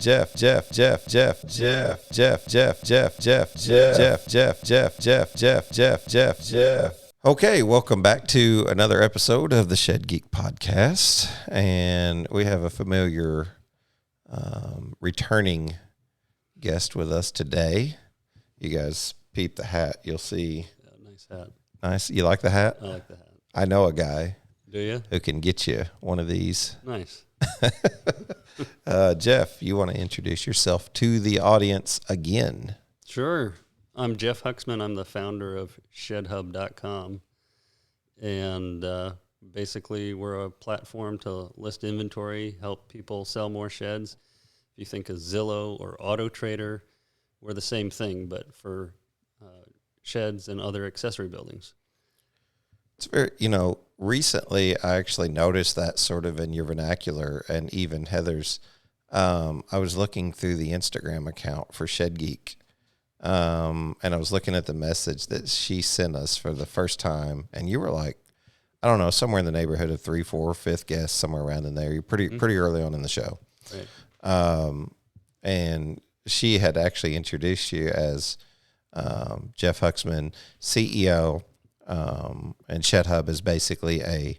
Okay, welcome back to another episode of the Shed Geek Podcast, and we have a familiar returning guest with us today. You guys peep the hat, you'll see. Yeah, nice hat. Nice. You like the hat? I like the hat. I know a guy. Do you? Who can get you one of these. Nice. Jeff, you want to introduce yourself to the audience again? Sure. I'm Jeff Huxmann. I'm the founder of ShedHub.com. And basically, we're a platform to list inventory, help people sell more sheds. If you think of Zillow or AutoTrader, we're the same thing, but for sheds and other accessory buildings. It's very, recently I actually noticed that sort of in your vernacular and even Heather's. I was looking through the Instagram account for Shed Geek, and I was looking at the message that she sent us for the first time, and you were like, I don't know, somewhere in the neighborhood of 3, 4, 5th guest, somewhere around in there. You're pretty early on in the show. Right. And she had actually introduced you as Jeff Huxmann, CEO, and Shed Hub is basically a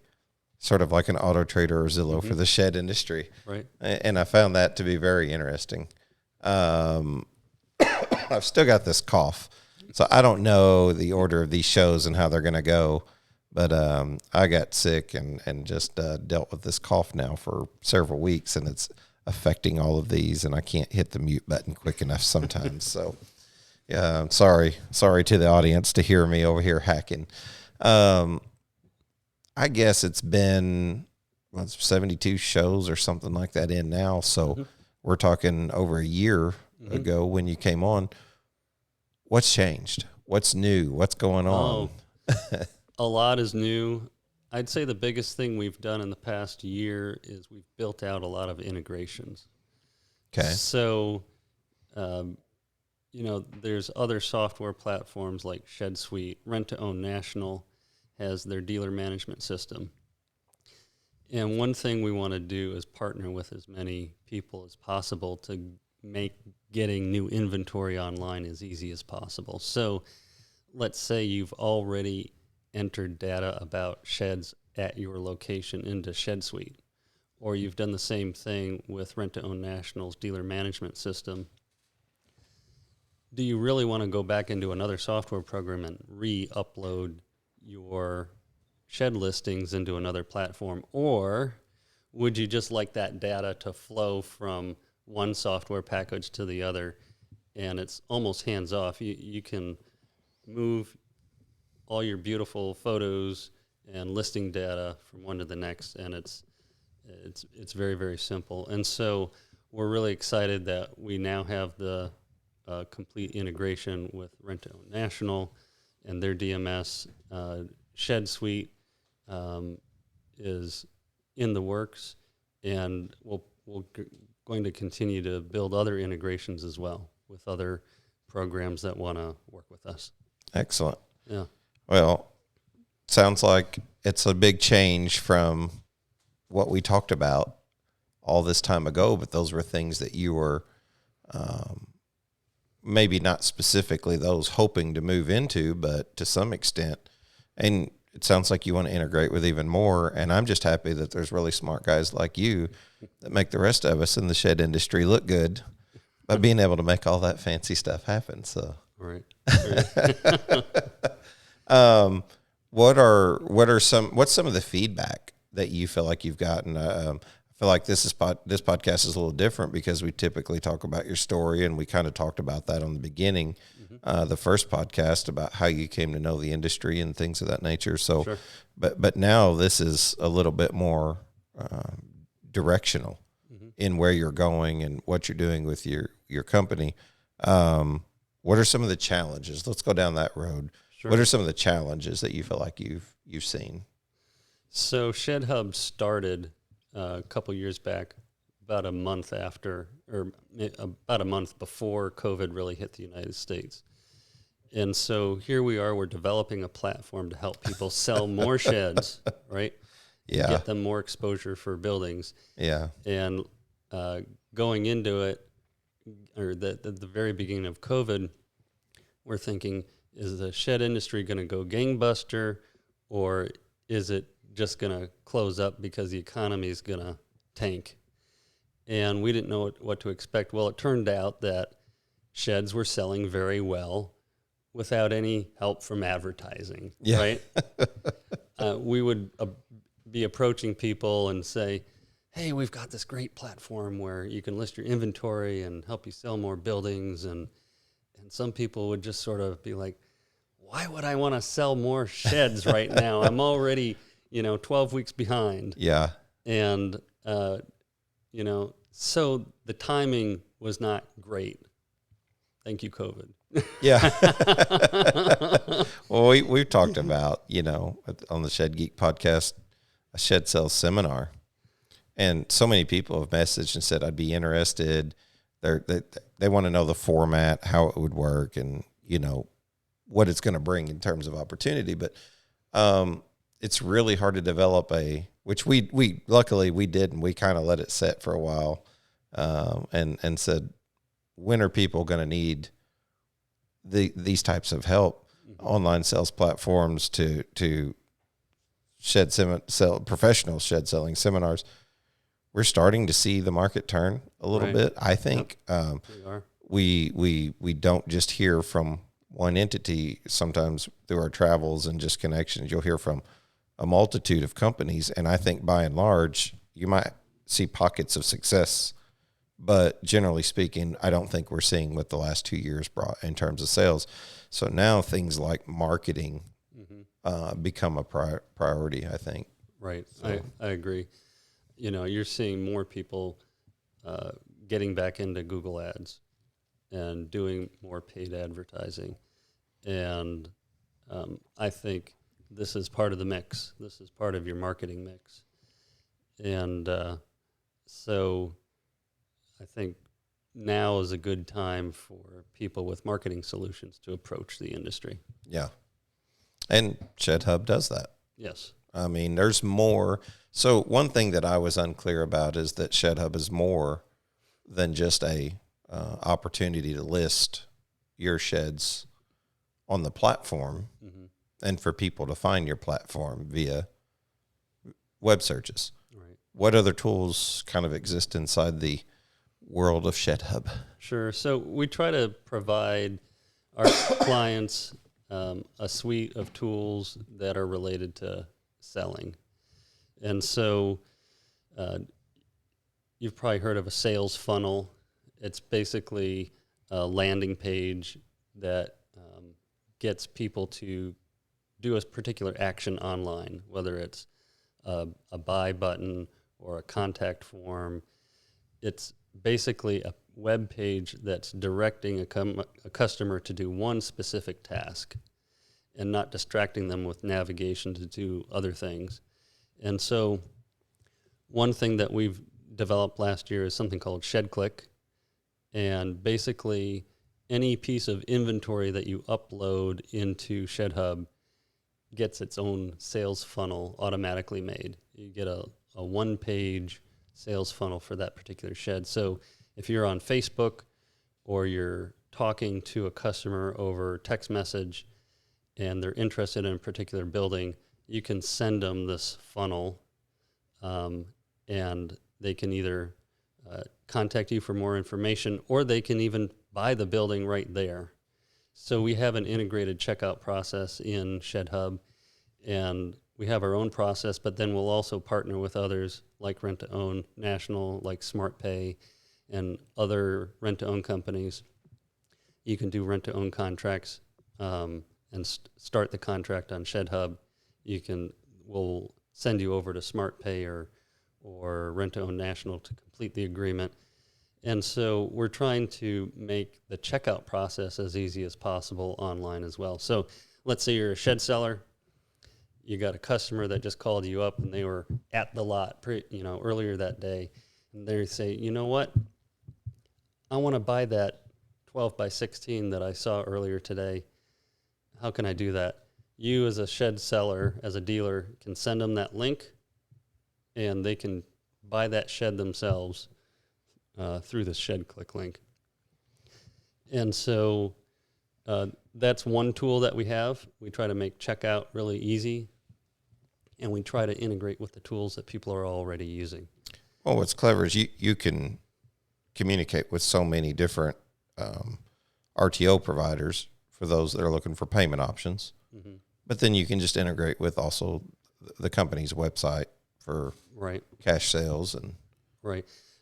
sort of like an Auto Trader or Zillow for the shed industry. Right. And I found that to be very interesting. I've still got this cough, so I don't know the order of these shows and how they're going to go. But I got sick and just dealt with this cough now for several weeks, and it's affecting all of these, and I can't hit the mute button quick enough sometimes. So, yeah, I'm sorry to the audience to hear me over here hacking. I guess it's been 72 shows or something like that in now. So we're talking over a year ago when you came on. What's changed? What's new? What's going on? A lot is new. I'd say the biggest thing we've done in the past year is we've built out a lot of integrations. Okay. So, there's other software platforms like ShedSuite. Rent-to-Own National has their dealer management system. And one thing we want to do is partner with as many people as possible to make getting new inventory online as easy as possible. So let's say you've already entered data about sheds at your location into ShedSuite, or you've done the same thing with Rent-to-Own National's dealer management system. Do you really want to go back into another software program and re-upload your shed listings into another platform? Or would you just like that data to flow from one software package to the other, and it's almost hands-off? You can move all your beautiful photos and listing data from one to the next, and it's very, very simple. And so we're really excited that we now have the complete integration with Rent-to-Own National and their DMS. ShedSuite is in the works, and we're going to continue to build other integrations as well with other programs that want to work with us. Excellent. Yeah. Well, sounds like it's a big change from what we talked about all this time ago, but those were things that you were maybe not specifically those hoping to move into, but to some extent. And it sounds like you want to integrate with even more, and I'm just happy that there's really smart guys like you that make the rest of us in the shed industry look good by being able to make all that fancy stuff happen. So, Right. What's some of the feedback that you feel like you've gotten? I feel like this podcast is a little different because we typically talk about your story, and we kind of talked about that on the beginning, the first podcast about how you came to know the industry and things of that nature. So, Sure. but now this is a little bit more directional in where you're going and what you're doing with your company. What are some of the challenges? Let's go down that road. Sure. What are some of the challenges that you feel like you've seen? So Shed Hub started a couple years back, about a month before COVID really hit the United States. And so here we are, we're developing a platform to help people sell more sheds, right? Yeah. To get them more exposure for buildings. Yeah. And going into it, or at the very beginning of COVID, we're thinking, is the shed industry going to go gangbuster, or is it just going to close up because the economy is going to tank? And we didn't know what to expect. Well, it turned out that sheds were selling very well without any help from advertising, right? We would be approaching people and say, hey, we've got this great platform where you can list your inventory and help you sell more buildings. And some people would just sort of be like, why would I want to sell more sheds right now? I'm already, 12 weeks behind. Yeah. And, so the timing was not great. Thank you, COVID. Yeah. Well, we've talked about, on the Shed Geek podcast, a shed sales seminar. And so many people have messaged and said, I'd be interested. They want to know the format, how it would work, and, what it's going to bring in terms of opportunity. But it's really hard to develop which we luckily we did, and we kind of let it set for a while, and said, when are people going to need these types of help? Mm-hmm. Online sales platforms to professional shed selling seminars. We're starting to see the market turn a little bit. I think we don't just hear from one entity. Sometimes through our travels and just connections, you'll hear from a multitude of companies. And I think by and large, you might see pockets of success. But generally speaking, I don't think we're seeing what the last 2 years brought in terms of sales. So now things like marketing become a priority, I think. Right. So. I agree. You're seeing more people getting back into Google Ads and doing more paid advertising. And I think this is part of the mix. This is part of your marketing mix. And so I think now is a good time for people with marketing solutions to approach the industry. Yeah. And Shed Hub does that. Yes. I mean, there's more. So one thing that I was unclear about is that Shed Hub is more than just a opportunity to list your sheds on the platform and for people to find your platform via web searches. Right. What other tools kind of exist inside the world of Shed Hub? Sure. So we try to provide our clients a suite of tools that are related to selling. And so you've probably heard of a sales funnel. It's basically a landing page that gets people to do a particular action online, whether it's a buy button or a contact form. It's basically a web page that's directing a customer to do one specific task and not distracting them with navigation to do other things. And so one thing that we've developed last year is something called Shed Click. And basically any piece of inventory that you upload into Shed Hub gets its own sales funnel automatically made. You get a one-page sales funnel for that particular shed. So if you're on Facebook or you're talking to a customer over text message and they're interested in a particular building, you can send them this funnel, and they can either contact you for more information, or they can even buy the building right there. So we have an integrated checkout process in Shed Hub, and we have our own process, but then we'll also partner with others like Rent to Own National, like SmartPay, and other rent-to-own companies. You can do rent-to-own contracts and start the contract on Shed Hub. We'll send you over to SmartPay or Rent-to-Own National to complete the agreement. And so we're trying to make the checkout process as easy as possible online as well. So let's say you're a shed seller. You got a customer that just called you up and they were at the lot earlier that day. And they say, you know what? I want to buy that 12 by 16 that I saw earlier today. How can I do that? You as a shed seller, as a dealer, can send them that link and they can buy that shed themselves through the Shed Click link. And so that's one tool that we have. We try to make checkout really easy, and we try to integrate with the tools that people are already using. Well, what's clever is you can communicate with so many different RTO providers for those that are looking for payment options. Mm-hmm. But then you can just integrate with also the company's website for cash sales and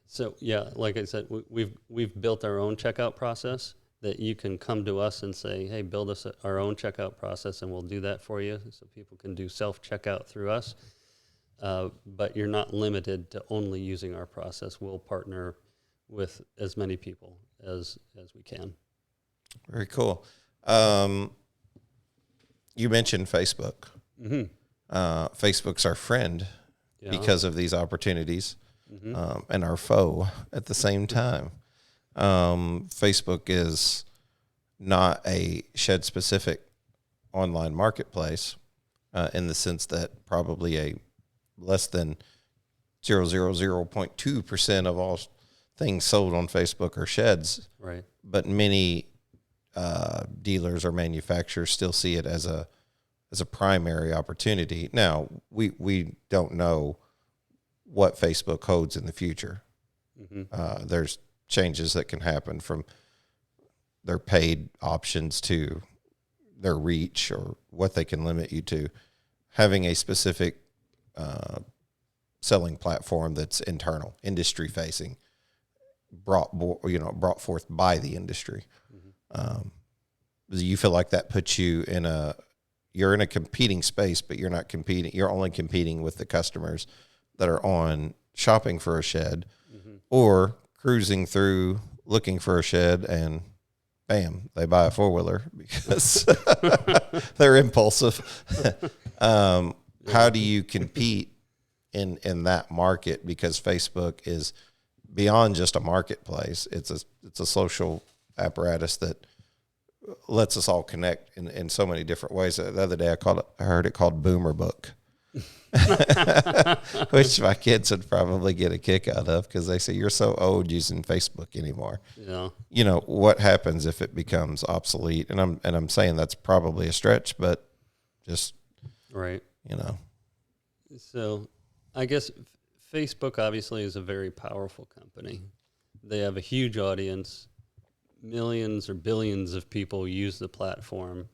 So yeah, like I said, we've built our own checkout process that you can come to us and say, hey, build us our own checkout process, and we'll do that for you, so people can do self checkout through us. But you're not limited to only using our process. We'll partner with as many people as we can. Very cool. You mentioned Facebook. Mm-hmm. Facebook's our friend because of these opportunities, and our foe at the same time. Facebook is not a shed-specific online marketplace in the sense that probably a less than 0.2% of all things sold on Facebook are sheds. Right. But many dealers or manufacturers still see it as a primary opportunity. Now, we don't know what Facebook holds in the future. Mm-hmm. There's changes that can happen from their paid options to their reach or what they can limit you to. Having a specific selling platform that's internal, industry facing, brought forth by the industry. Mm-hmm. You feel like that puts you you're in a competing space, but you're not competing. You're only competing with the customers that are on shopping for a shed, mm-hmm. or cruising through looking for a shed, and bam, they buy a 4-wheeler because they're impulsive. How do you compete in that market? Because Facebook is beyond just a marketplace. It's a social apparatus that lets us all connect in so many different ways. The other day I heard it called Boomer Book, which my kids would probably get a kick out of because they say, you're so old using Facebook anymore. Yeah. You know, what happens if it becomes obsolete? And I'm saying that's probably a stretch, but just, right. You know. So I guess Facebook obviously is a very powerful company. They have a huge audience. Millions or billions of people use the platform,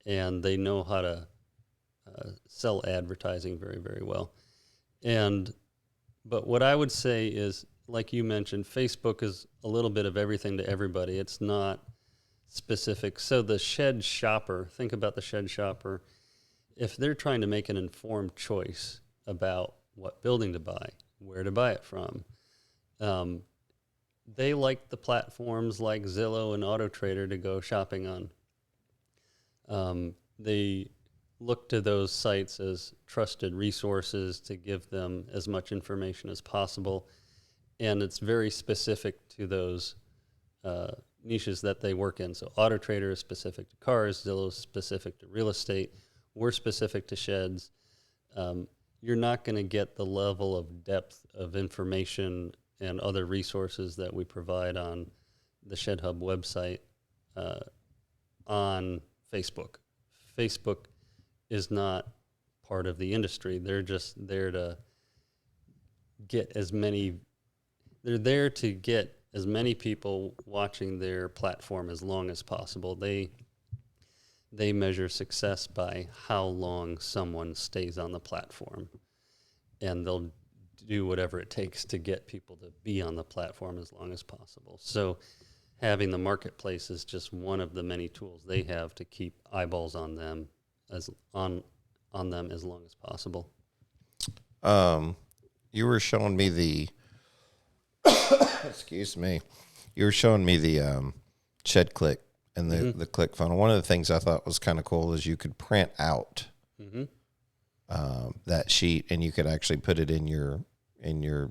and they know how to sell advertising very, very well. But what I would say is, like you mentioned, Facebook is a little bit of everything to everybody. It's not specific. So the shed shopper, think about the shed shopper. If they're trying to make an informed choice about what building to buy, where to buy it from, they like the platforms like Zillow and AutoTrader to go shopping on. They look to those sites as trusted resources to give them as much information as possible. And it's very specific to those niches that they work in. So AutoTrader is specific to cars, Zillow is specific to real estate, we're specific to sheds. You're not going to get the level of depth of information and other resources that we provide on the Shed Hub website on Facebook. Facebook is not part of the industry. They're just there to get as many people watching their platform as long as possible. They measure success by how long someone stays on the platform, and they'll do whatever it takes to get people to be on the platform as long as possible. So having the marketplace is just one of the many tools they have to keep eyeballs on them as long as possible. You were showing me the excuse me. You were showing me the Shed Click and the click funnel. One of the things I thought was kind of cool is you could print out that sheet, and you could actually put it in your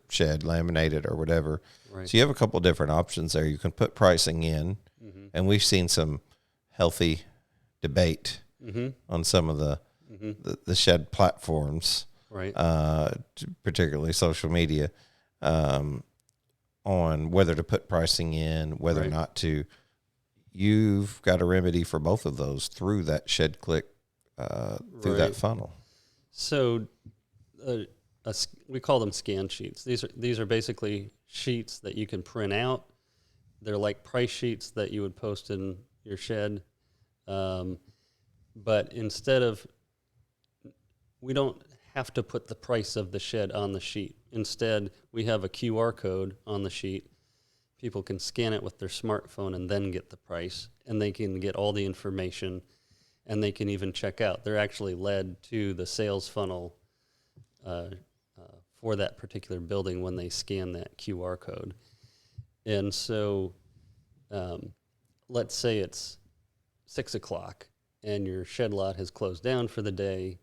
shed, laminate it or whatever. Right. So you have a couple different options there. You can put pricing in, and we've seen some healthy debate on some of the shed platforms, right? Particularly social media, on whether to put pricing in, whether or not to you've got a remedy for both of those through that shed click, through that funnel. So we call them scan sheets. These are basically sheets that you can print out. They're like price sheets that you would post in your shed. But we don't have to put the price of the shed on the sheet. Instead, we have a QR code on the sheet. People can scan it with their smartphone and then get the price, and they can get all the information, and they can even check out. They're actually led to the sales funnel for that particular building when they scan that QR code. And so let's say it's 6 o'clock and your shed lot has closed down for the day,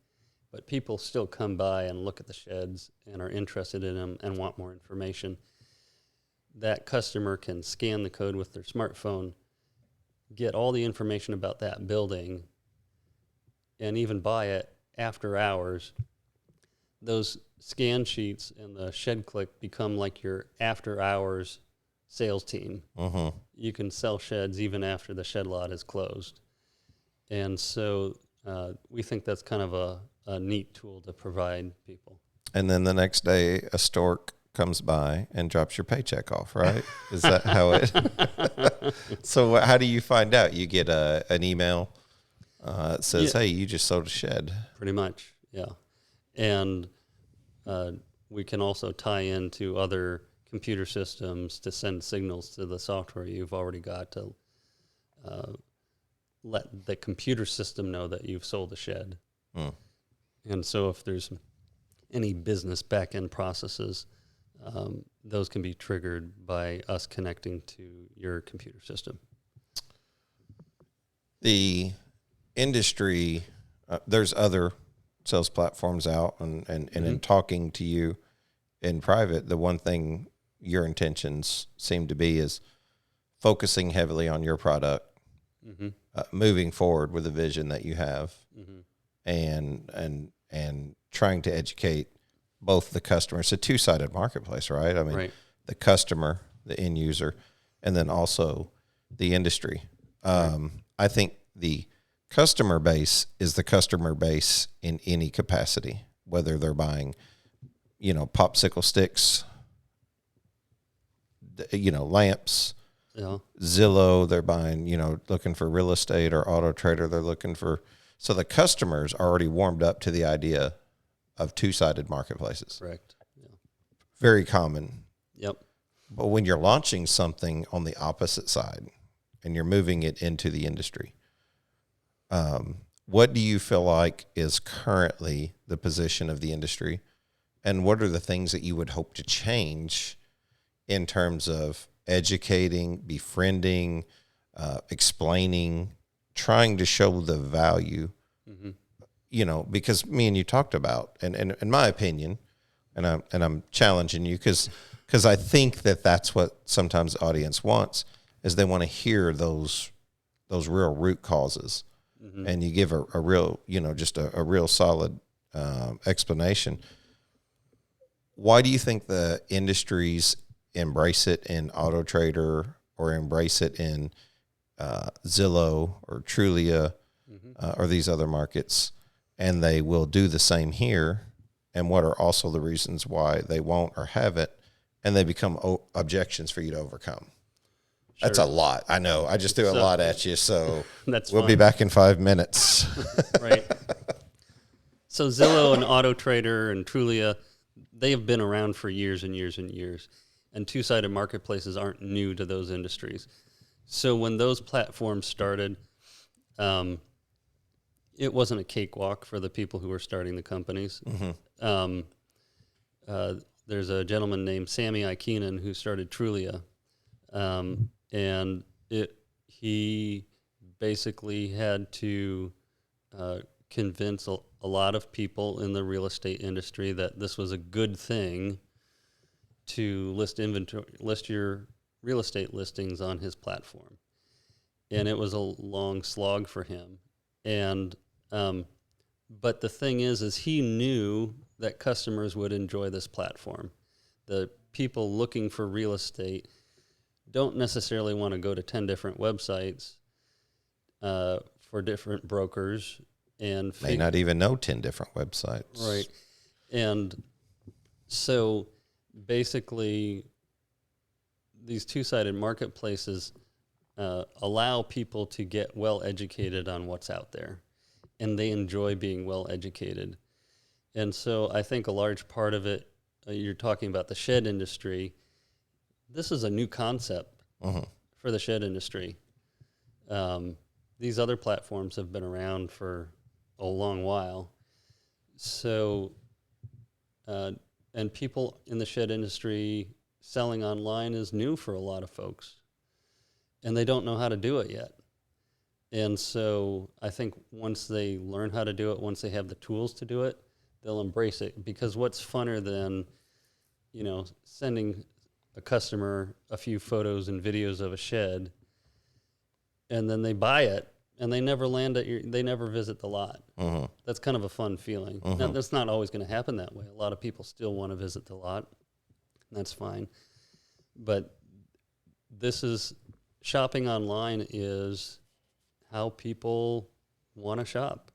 but people still come by and look at the sheds and are interested in them and want more information. That customer can scan the code with their smartphone, get all the information about that building, and even buy it after hours. Those scan sheets and the shed click become like your after hours sales team. You can sell sheds even after the shed lot is closed. And so we think that's kind of a neat tool to provide people. And then the next day, a stork comes by and drops your paycheck off, right? Is that how it? So how do you find out? You get an email that says, hey, you just sold a shed. Pretty much, yeah. And we can also tie into other computer systems to send signals to the software you've already got to let the computer system know that you've sold a shed. And so if there's any business back-end processes, those can be triggered by us connecting to your computer system. The industry, there's other sales platforms out, and in talking to you in private, the one thing your intentions seem to be is focusing heavily on your product, moving forward with the vision that you have, and trying to educate both the customer. It's a two-sided marketplace, right? I mean, the customer, the end user, and then also the industry. I think the customer base is the customer base in any capacity, whether they're buying, popsicle sticks, lamps, Zillow, they're buying, looking for real estate, or Auto Trader, they're looking for. So the customers are already warmed up to the idea of two-sided marketplaces. Correct. Yeah. Very common. Yep. But when you're launching something on the opposite side and you're moving it into the industry, what do you feel like is currently the position of the industry, and what are the things that you would hope to change in terms of educating, befriending, explaining, trying to show the value, because me and you talked about, and in my opinion, and I'm challenging you because I think that's what sometimes the audience wants, is they want to hear those real root causes. And you give a real, just a real solid explanation. Why do you think the industries embrace it in Auto Trader or embrace it in Zillow or Trulia or these other markets, and they will do the same here? And what are also the reasons why they won't or haven't, and they become objections for you to overcome? Sure. That's a lot. I know. I just threw a lot at you, so we'll be back in 5 minutes. Right. So Zillow and Auto Trader and Trulia, they have been around for years and years and years. And two-sided marketplaces aren't new to those industries. So when those platforms started, it wasn't a cakewalk for the people who were starting the companies. There's a gentleman named Sammy I. Keenan who started Trulia. And he basically had to convince a lot of people in the real estate industry that this was a good thing to list your real estate listings on his platform. And it was a long slog for him. And but the thing is he knew that customers would enjoy this platform. The people looking for real estate don't necessarily want to go to 10 different websites for different brokers and May not even know 10 different websites. Right. And so basically, these two-sided marketplaces allow people to get well educated on what's out there, and they enjoy being well educated. And so I think a large part of it, you're talking about the shed industry. This is a new concept for the shed industry. These other platforms have been around for a long while. So, and people in the shed industry selling online is new for a lot of folks, and they don't know how to do it yet. And so I think once they learn how to do it, once they have the tools to do it, they'll embrace it. Because what's funner than, sending a customer a few photos and videos of a shed, and then they buy it, and they never they never visit the lot. That's kind of a fun feeling. Now, that's not always going to happen that way. A lot of people still want to visit the lot. And that's fine. But shopping online is how people want to shop.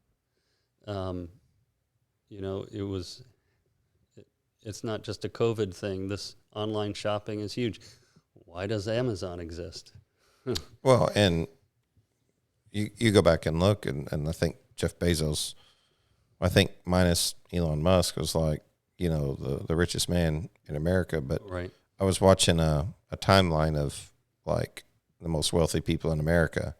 It's not just a COVID thing. This online shopping is huge. Why does Amazon exist? Well, and you go back and look, and I think Jeff Bezos, I think minus Elon Musk, was like, the richest man in America. But right. I was watching a timeline of like the most wealthy people in America,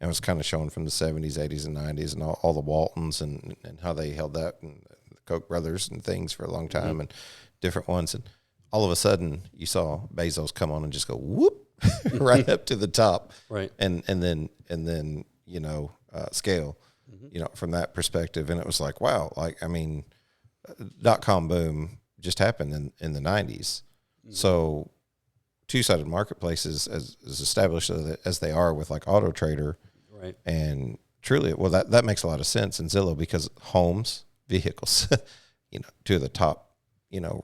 and it was kind of showing from the 70s, 80s, and 90s, and all the Waltons and how they held that, and the Koch brothers and things for a long time, and different ones. And all of a sudden, you saw Bezos come on and just go whoop right up to the top, right? And then scale, from that perspective. And it was like, wow, .com boom just happened in the 90s. So two-sided marketplaces as established as they are with like Auto Trader, right? And truly, well, that makes a lot of sense in Zillow, because homes, vehicles, two of the top,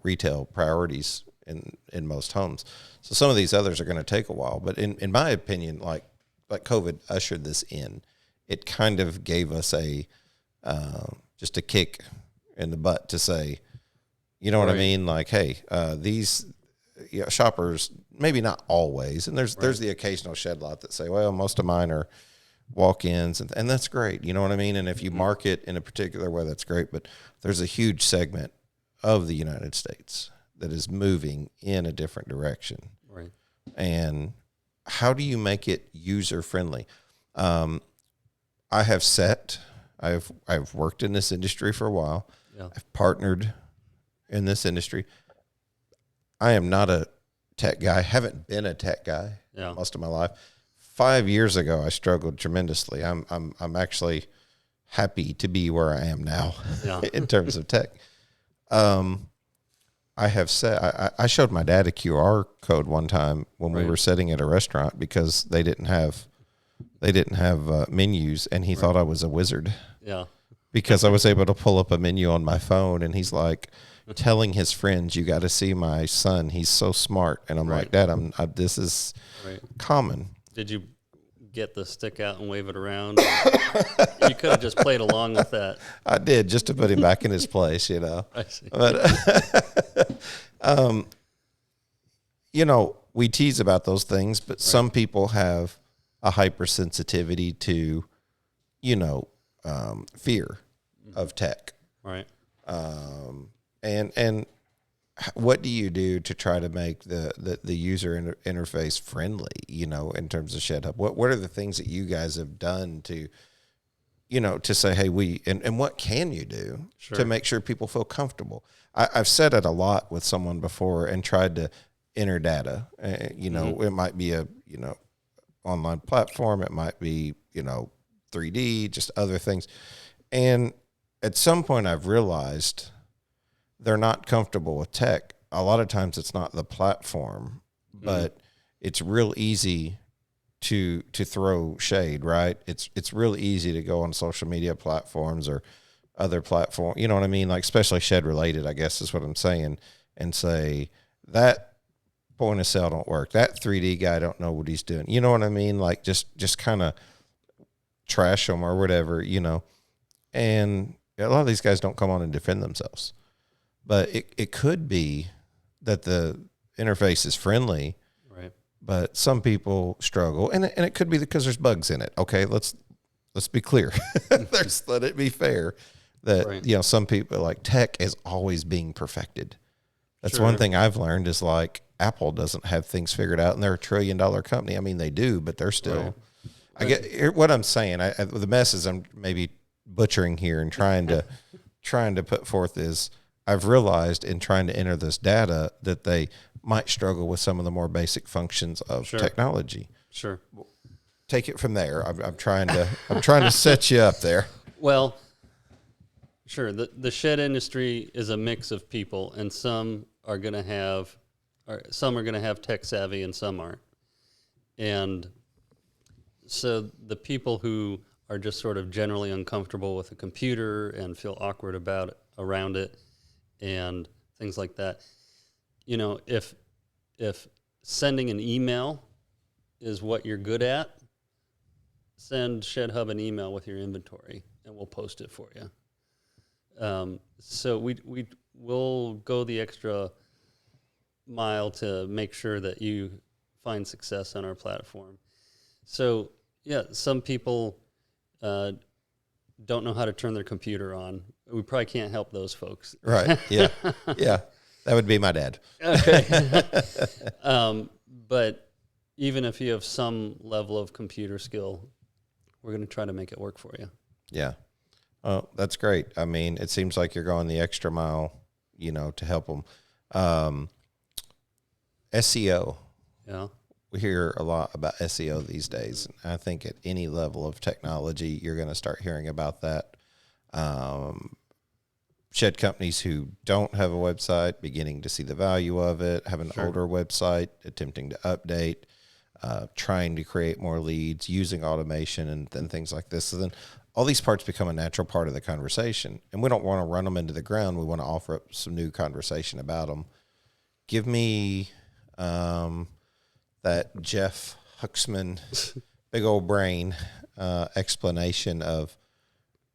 retail priorities in most homes. So some of these others are going to take a while, but in my opinion, like COVID ushered this in. It kind of gave us just a kick in the butt to say, what I mean? Like, hey, these shoppers, maybe not always, and there's the occasional shed lot that say, well, most of mine are walk-ins, and that's great. You know what I mean? And if you market in a particular way, that's great. But there's a huge segment of the United States that is moving in a different direction. Right. And how do you make it user-friendly? I've worked in this industry for a while. Yeah. I've partnered in this industry. I am not a tech guy. Haven't been a tech guy most of my life. 5 years ago, I struggled tremendously. I'm actually happy to be where I am now in terms of tech. I showed my dad a QR code one time when we were sitting at a restaurant, because they didn't have menus, and he thought I was a wizard. Yeah. Because I was able to pull up a menu on my phone, and he's like telling his friends, "You got to see my son. He's so smart." And I'm like, "Dad, this is common." Did you get the stick out and wave it around? You could have just played along with that. I did, just to put him back in his place, I see. But we tease about those things, but some people have a hypersensitivity to, fear of tech. Right. And what do you do to try to make the user interface friendly, in terms of Shed Hub? What are the things that you guys have done to, to say, hey, and what can you do to make sure people feel comfortable? I've said it a lot with someone before and tried to enter data. It might be a, online platform. It might be, 3D, just other things. And at some point I've realized they're not comfortable with tech. A lot of times it's not the platform, but it's real easy to throw shade, right? It's real easy to go on social media platforms or other platforms, you know what I mean? Like, especially shed related, I guess is what I'm saying, and say that point of sale don't work. That 3D guy don't know what he's doing. You know what I mean? Like just kind of trash them or whatever, and a lot of these guys don't come on and defend themselves. But it could be that the interface is friendly, right? But some people struggle, and it could be because there's bugs in it. Okay, let's be clear. Let it be fair that right. Some people, like, tech is always being perfected. That's Sure. one thing I've learned is, like, Apple doesn't have things figured out, and they're $1 trillion company. I mean, they do, but they're still. Right. I get what I'm saying. The message I'm maybe butchering here and trying to put forth is, I've realized in trying to enter this data that they might struggle with some of the more basic functions of technology. Sure. Take it from there. I'm trying to set you up there. Well, sure. The shed industry is a mix of people, and some are going to have tech savvy, and some aren't. And so the people who are just sort of generally uncomfortable with a computer and feel awkward around it and things like that, if sending an email is what you're good at, send ShedHub an email with your inventory, and we'll post it for you. So we'll go the extra mile to make sure that you find success on our platform. So yeah, some people don't know how to turn their computer on. We probably can't help those folks. Right. Yeah. Yeah. That would be my dad. Okay. But even if you have some level of computer skill, we're going to try to make it work for you. Yeah. Oh, that's great. I mean, it seems like you're going the extra mile, to help them. SEO. Yeah. We hear a lot about SEO these days. I think at any level of technology, you're going to start hearing about that. Shed companies who don't have a website beginning to see the value of it, have an older website, attempting to update, trying to create more leads, using automation and things like this. So then all these parts become a natural part of the conversation. And we don't want to run them into the ground. We want to offer up some new conversation about them. Give me that Jeff Huxmann, big old brain explanation of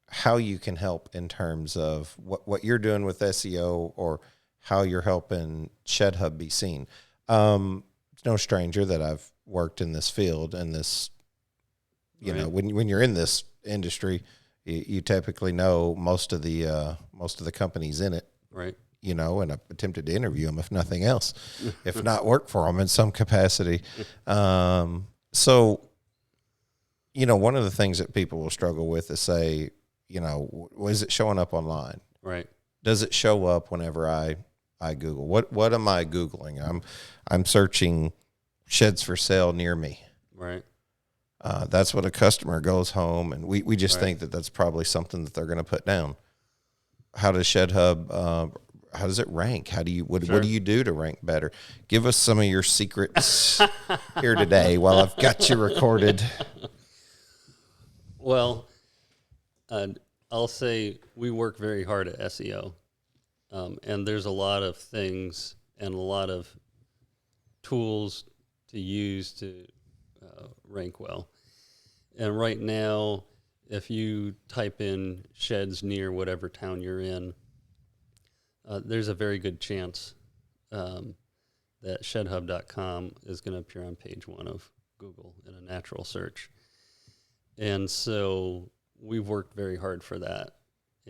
how you can help in terms of what you're doing with SEO or how you're helping ShedHub be seen. It's no stranger that I've worked in this field and this, when you're in this industry, you typically know most of the companies in it, right? And I've attempted to interview them, if nothing else, if not work for them in some capacity. So, one of the things that people will struggle with is say, is it showing up online? Right. Does it show up whenever I Google? What am I Googling? I'm searching sheds for sale near me. Right. That's what a customer goes home, and we just think that that's probably something that they're going to put down. How does ShedHub, how does it rank? What do you do to rank better? Give us some of your secrets here today while I've got you recorded. Well, I'll say we work very hard at SEO, and there's a lot of things and a lot of tools to use to rank well. And right now, if you type in sheds near whatever town you're in, there's a very good chance that shedhub.com is going to appear on page 1 of Google in a natural search. And so we've worked very hard for that.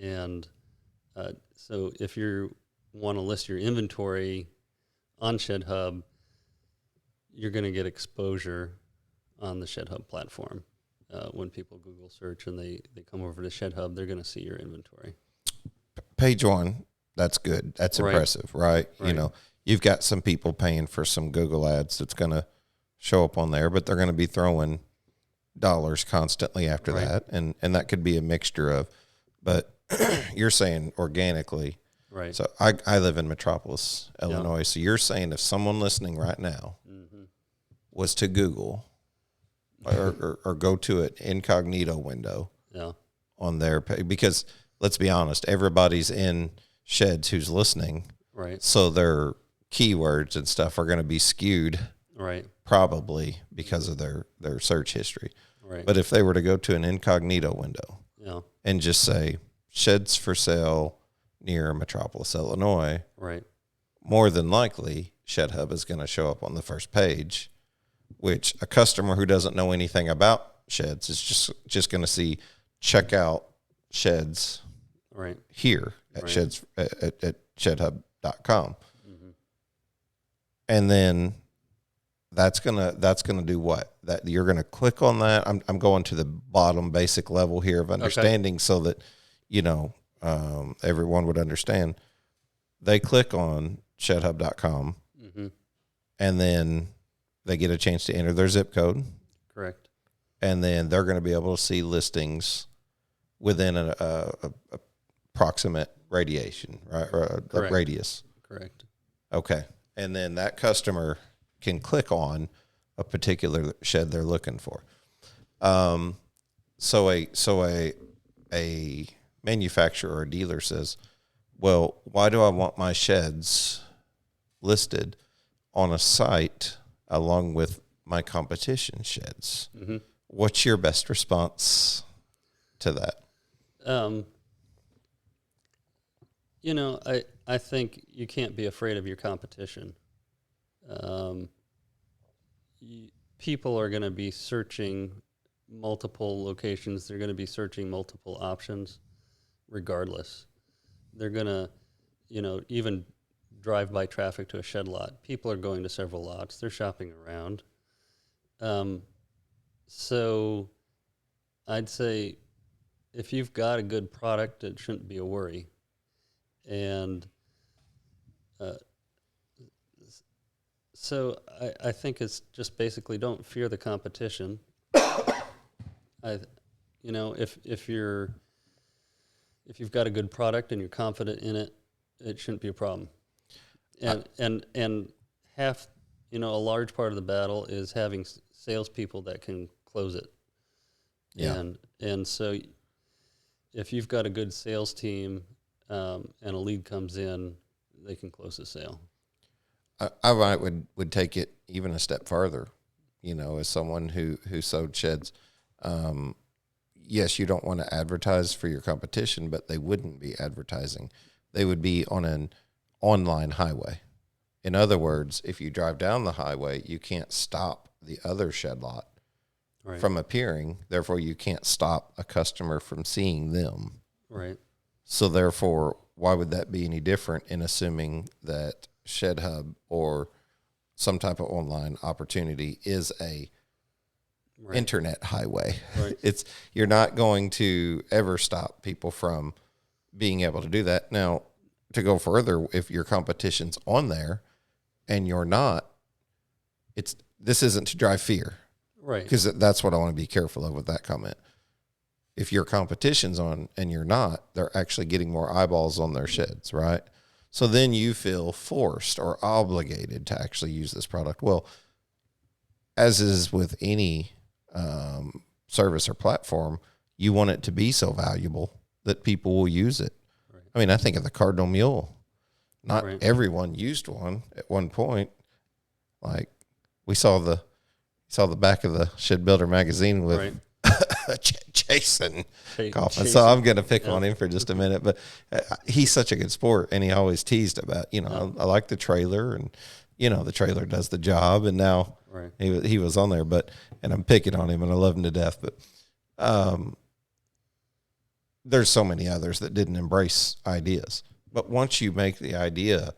And so if you want to list your inventory on ShedHub, you're going to get exposure on the ShedHub platform. When people Google search and they come over to ShedHub, they're going to see your inventory. Page 1, that's good. That's impressive, right? You've got some people paying for some Google ads that's going to show up on there, but they're going to be throwing dollars constantly after that. And that could be a mixture of, but you're saying organically. Right. So I live in Metropolis, Illinois. Yeah. So you're saying if someone listening right now was to Google or go to an incognito window on their page, because let's be honest, everybody's in sheds who's listening. Right. So their keywords and stuff are going to be skewed. Right. Probably because of their search history. Right. But if they were to go to an incognito window Yeah. and just say sheds for sale near Metropolis, Illinois, Right. more than likely Shed Hub is going to show up on the first page, which a customer who doesn't know anything about sheds is just going to see check out sheds Right. here at Right. sheds at shedhub.com. Mm-hmm. And then that's gonna do what? That you're gonna click on that. I'm going to the bottom basic level here of understanding, so that everyone would understand. They click on shedhub.com, Mm-hmm. and then they get a chance to enter their zip code, Correct. and then they're going to be able to see listings within a proximate radiation, right, or a radius. Correct. Okay, and then that customer can click on a particular shed they're looking for. So a manufacturer or dealer says, well, why do I want my sheds listed on a site along with my competition sheds? Mm-hmm. What's your best response to that? I think you can't be afraid of your competition. People are going to be searching multiple locations. They're going to be searching multiple options regardless. They're going to, even drive-by traffic to a shed lot. People are going to several lots. They're shopping around. So I'd say if you've got a good product, it shouldn't be a worry. And so I think it's just basically don't fear the competition. If you've got a good product and you're confident in it, it shouldn't be a problem. And half, a large part of the battle is having salespeople that can close it. Yeah. And so if you've got a good sales team and a lead comes in, they can close the sale. I would take it even a step further, as someone who sewed sheds. Yes, you don't want to advertise for your competition, but they wouldn't be advertising. They would be on an online highway. In other words, if you drive down the highway, you can't stop the other shed lot from appearing. Therefore, you can't stop a customer from seeing them. Right. So therefore, why would that be any different in assuming that Shed Hub or some type of online opportunity is a internet highway? Right. You're not going to ever stop people from being able to do that. Now, to go further, if your competition's on there and you're not, this isn't to drive fear. Right. Because that's what I want to be careful of with that comment. If your competition's on and you're not, they're actually getting more eyeballs on their sheds, right? So then you feel forced or obligated to actually use this product. Well, as is with any service or platform, you want it to be so valuable that people will use it. Right. I mean, I think of the Cardinal Mule. Not everyone used one at one point. Like we saw the back of the Shed Builder magazine with Jason Kaufman. So I'm going to pick on him for just a minute, but he's such a good sport, and he always teased about, I like the trailer, and the trailer does the job, and now he was on there, and I'm picking on him, and I love him to death, but there's so many others that didn't embrace ideas. But once you make the idea,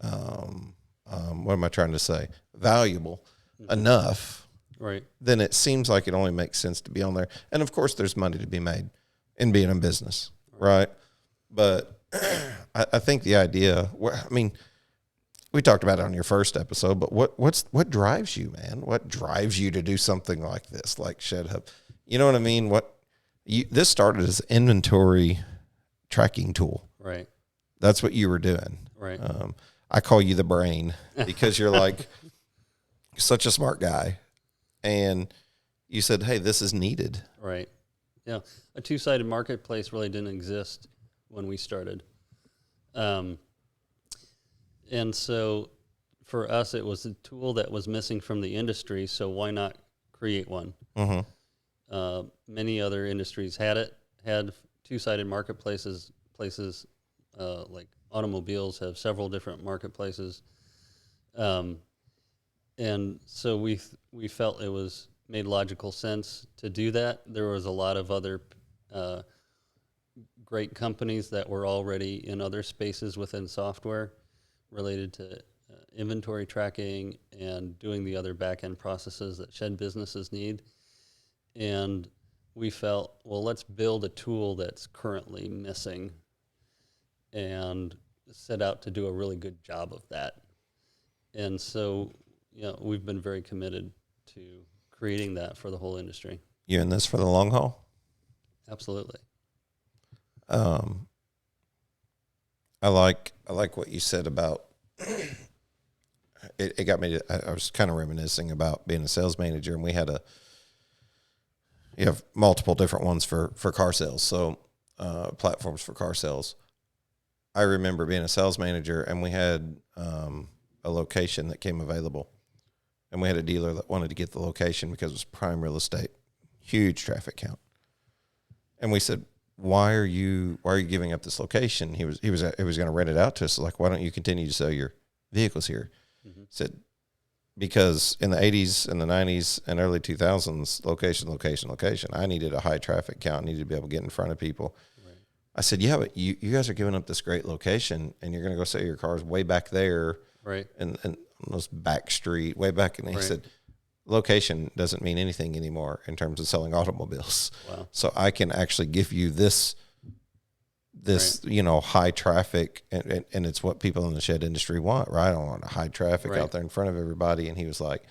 what am I trying to say? Valuable enough. Right. Then it seems like it only makes sense to be on there. And of course there's money to be made in being in business, right? But I think the idea, we talked about it on your first episode, but what drives you, man? What drives you to do something like this, like Shed Hub? You know what I mean? This started as an inventory tracking tool. Right. That's what you were doing. Right. I call you the brain because you're like such a smart guy. And you said, hey, this is needed. Right. Yeah. A two-sided marketplace really didn't exist when we started. And so for us, it was a tool that was missing from the industry, so why not create one? Mm-hmm. Many other industries had two-sided marketplaces. Places like automobiles have several different marketplaces, and so we felt it was made logical sense to do that. There was a lot of other great companies that were already in other spaces within software related to inventory tracking and doing the other back-end processes that shed businesses need. And we felt, well, let's build a tool that's currently missing and set out to do a really good job of that. And so, we've been very committed to creating that for the whole industry. You in this for the long haul? Absolutely. I like what you said about it got me to, I was kind of reminiscing about being a sales manager, and you have multiple different ones for car sales. So, platforms for car sales. I remember being a sales manager, and we had a location that came available, and we had a dealer that wanted to get the location because it was prime real estate, huge traffic count. And we said, why are you giving up this location? He was going to rent it out to us. Like, why don't you continue to sell your vehicles here? Mm-hmm. Said, because in the 80s and the 90s and early 2000s, location, I needed a high traffic count, needed to be able to get in front of people. Right. I said, yeah, but you guys are giving up this great location, and you're going to go sell your cars way back there, right? And on this back street, way back. And he said, location doesn't mean anything anymore in terms of selling automobiles. Wow. So I can actually give you this high traffic, and it's what people in the shed industry want, right? I don't want a high traffic out there in front of everybody. And he was like,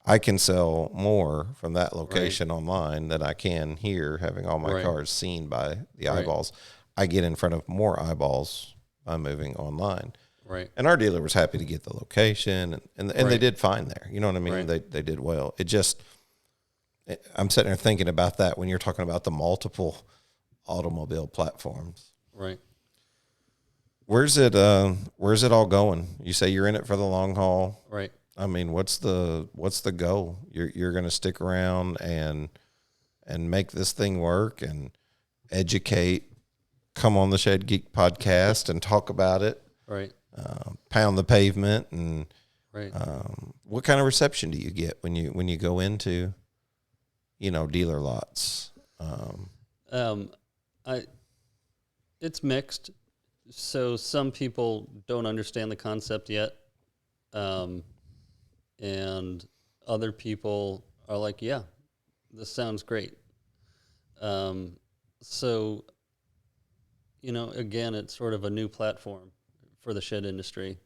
I can sell more from that location online than I can here, having all my cars seen by the eyeballs. I get in front of more eyeballs by moving online. Right. And our dealer was happy to get the location, and they did fine there. You know what I mean? Right. They did well. I'm sitting there thinking about that when you're talking about the multiple automobile platforms. Right. Where's it all going? You say you're in it for the long haul. Right. I mean, what's the goal? You're going to stick around and make this thing work and educate, come on the Shed Geek podcast and talk about it. Right. Pound the pavement, and right. What kind of reception do you get when you go into, dealer lots? It's mixed. So some people don't understand the concept yet, and other people are like, "Yeah, this sounds great." So, again, it's sort of a new platform for the shed industry.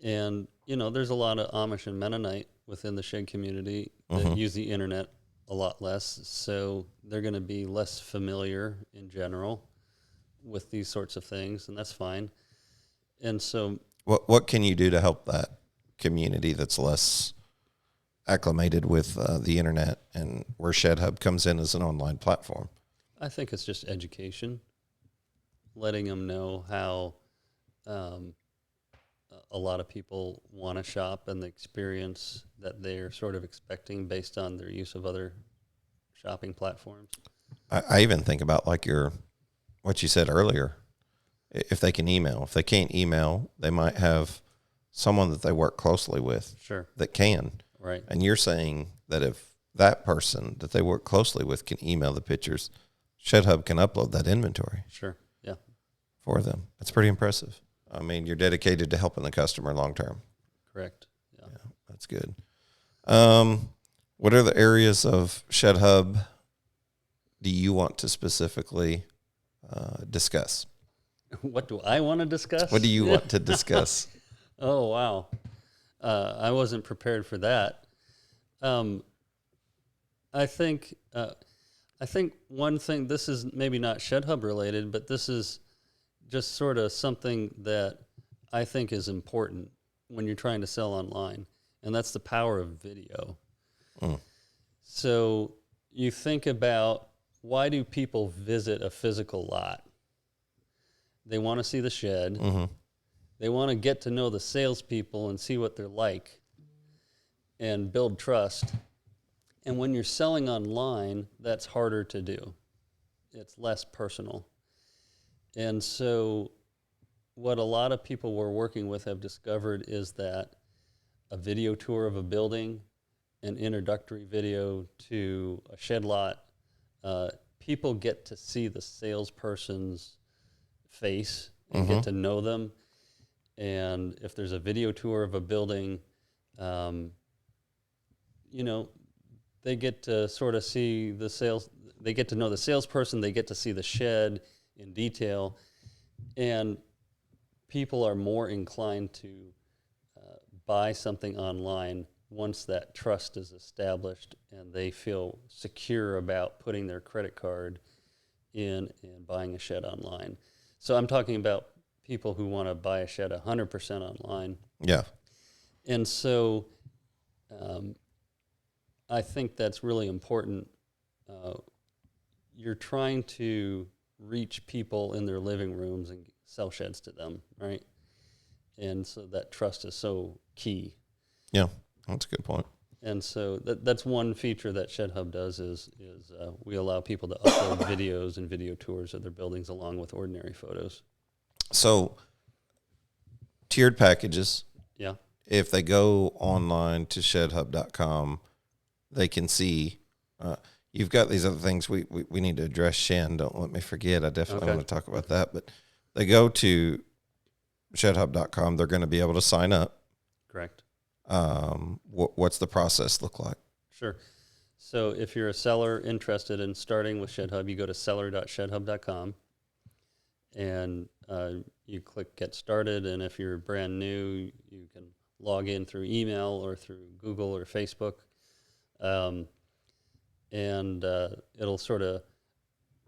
And, there's a lot of Amish and Mennonite within the shed community that use the internet a lot less. So they're going to be less familiar in general with these sorts of things, and that's fine. And so what can you do to help that community that's less acclimated with the internet, and where Shed Hub comes in as an online platform? I think it's just education, letting them know how a lot of people want to shop and the experience that they're sort of expecting based on their use of other shopping platforms. I even think about like what you said earlier. If they can email, if they can't email, they might have someone that they work closely with that can. Right. And you're saying that if that person that they work closely with can email the pictures, Shed Hub can upload that inventory. Sure. Yeah. For them. That's pretty impressive. I mean, you're dedicated to helping the customer long term. Correct. Yeah. That's good. What are the areas of Shed Hub do you want to specifically discuss? What do I want to discuss? What do you want to discuss? Oh, wow. I wasn't prepared for that. I think one thing, this is maybe not Shed Hub related, but this is just sort of something that I think is important when you're trying to sell online, and that's the power of video. So you think about, why do people visit a physical lot? They want to see the shed. Mm-hmm. They want to get to know the salespeople and see what they're like and build trust. And when you're selling online, that's harder to do. It's less personal. And so what a lot of people we're working with have discovered is that a video tour of a building, an introductory video to a shed lot, people get to see the salesperson's face and get to know them. And if there's a video tour of a building, you know, they get to sort of see the sales, they get to know the salesperson, they get to see the shed in detail, and people are more inclined to buy something online once that trust is established and they feel secure about putting their credit card in and buying a shed online. So I'm talking about people who want to buy a shed 100% online. Yeah. And so I think that's really important. You're trying to reach people in their living rooms and sell sheds to them, right? And so that trust is so key. Yeah, that's a good point. And so that's one feature that Shed Hub does is we allow people to upload videos and video tours of their buildings along with ordinary photos. So tiered packages. Yeah. If they go online to shedhub.com, they can see. You've got these other things we need to address, Shen. Don't let me forget. I definitely want to talk about that. But they go to shedhub.com. They're going to be able to sign up. Correct. What's the process look like? Sure. So if you're a seller interested in starting with Shed Hub, you go to seller.shedhub.com and you click Get Started. And if you're brand new, you can log in through email or through Google or Facebook. And it'll sort of,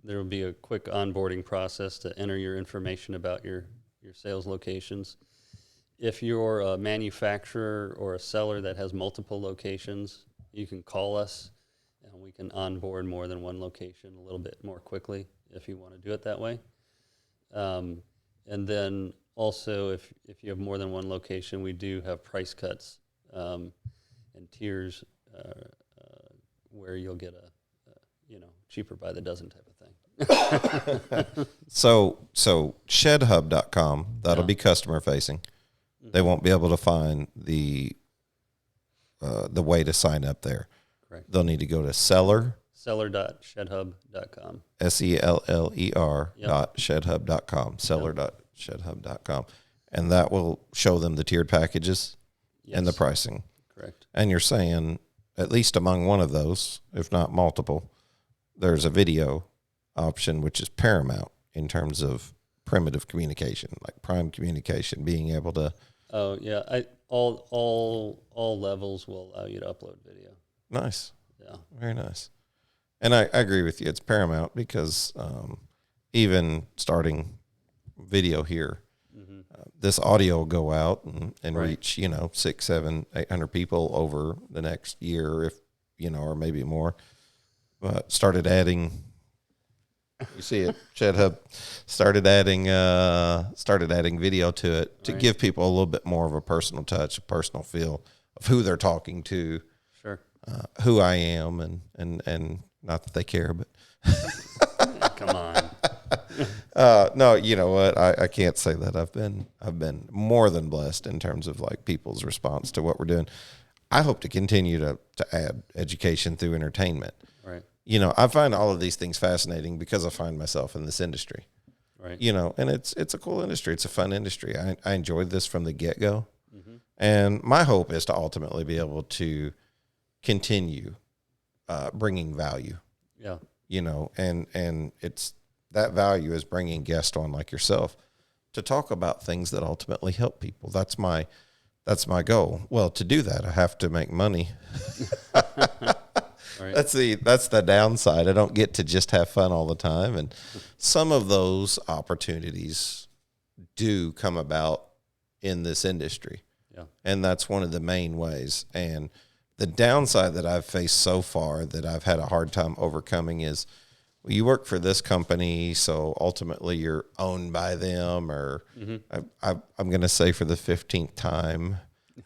there will be a quick onboarding process to enter your information about your sales locations. If you're a manufacturer or a seller that has multiple locations, you can call us and we can onboard more than one location a little bit more quickly if you want to do it that way. And then also if you have more than one location, we do have price cuts and tiers where you'll get a cheaper by the dozen type of thing. So shedhub.com, that'll be customer facing. They won't be able to find the way to sign up there. Correct. They'll need to go to seller.shedhub.com. seller.shedhub.com. Seller.shedhub.com. And that will show them the tiered packages and the pricing. Correct. And you're saying, at least among one of those, if not multiple, there's a video option, which is paramount in terms of primitive communication, like prime communication, being able to. Oh yeah, all levels will allow you to upload video. Nice. Yeah. Very nice. And I agree with you. It's paramount because even starting video here, this audio will go out and reach, 600, 700, 800 people over the next year, if, or maybe more. But started adding, you see it, Shed Hub started adding video to it to give people a little bit more of a personal touch, a personal feel of who they're talking to, Sure. Who I am, and not that they care, but Come on. no, you know what? I can't say that. I've been more than blessed in terms of like people's response to what we're doing. I hope to continue to add education through entertainment. Right. I find all of these things fascinating because I find myself in this industry. Right. And it's a cool industry. It's a fun industry. I enjoyed this from the get-go. And my hope is to ultimately be able to continue bringing value. Yeah. And it's that value is bringing guests on like yourself to talk about things that ultimately help people. That's my goal. Well, to do that, I have to make money. Right. That's the downside. I don't get to just have fun all the time. And some of those opportunities do come about in this industry. Yeah. And that's one of the main ways. And the downside that I've faced so far that I've had a hard time overcoming is, well, you work for this company, so ultimately you're owned by them, or I'm going to say for the 15th time,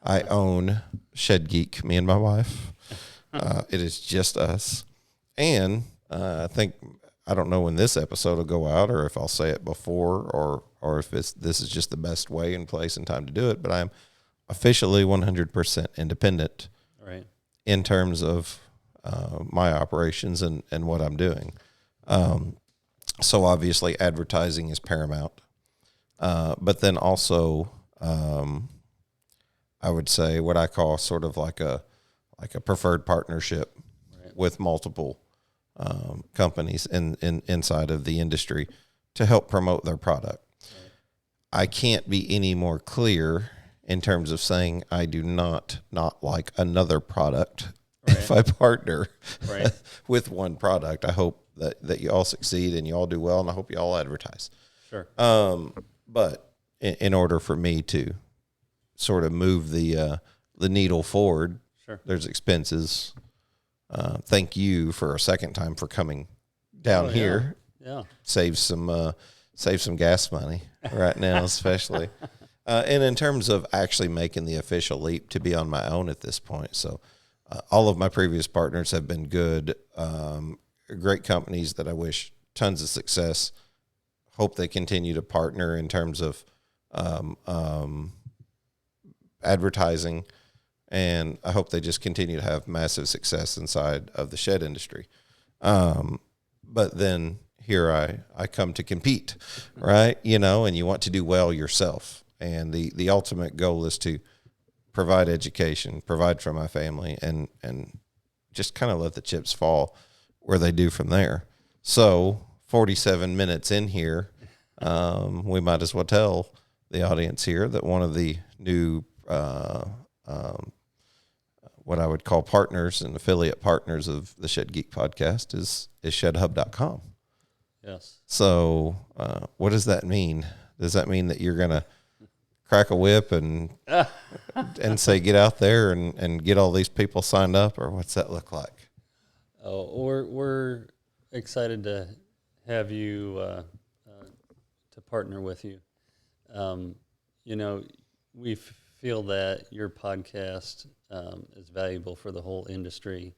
I own Shed Geek, me and my wife. It is just us. And I don't know when this episode will go out, or if I'll say it before, or if this is just the best way and place and time to do it. But I'm officially 100% independent, Right. in terms of my operations and what I'm doing. So obviously advertising is paramount. But then also, I would say what I call sort of like a preferred partnership with multiple companies inside of the industry to help promote their product. Right. I can't be any more clear in terms of saying I do not like another product. Right. If I partner with one product. I hope that you all succeed and you all do well, and I hope you all advertise. Sure. But in order for me to sort of move the needle forward, sure, there's expenses. Thank you for a second time for coming down here. Yeah. Save some gas money right now, especially. And in terms of actually making the official leap to be on my own at this point. So all of my previous partners have been good, great companies that I wish tons of success. Hope they continue to partner in terms of advertising, and I hope they just continue to have massive success inside of the shed industry. But then here I come to compete, right? And you want to do well yourself. And the ultimate goal is to provide education, provide for my family, and just kind of let the chips fall where they do from there. So 47 minutes in here, we might as well tell the audience here that one of the new what I would call partners and affiliate partners of the Shed Geek podcast is shedhub.com. Yes. So what does that mean? Does that mean that you're going to crack a whip and say, get out there and get all these people signed up, or what's that look like? Oh, we're excited to have you to partner with you. We feel that your podcast is valuable for the whole industry,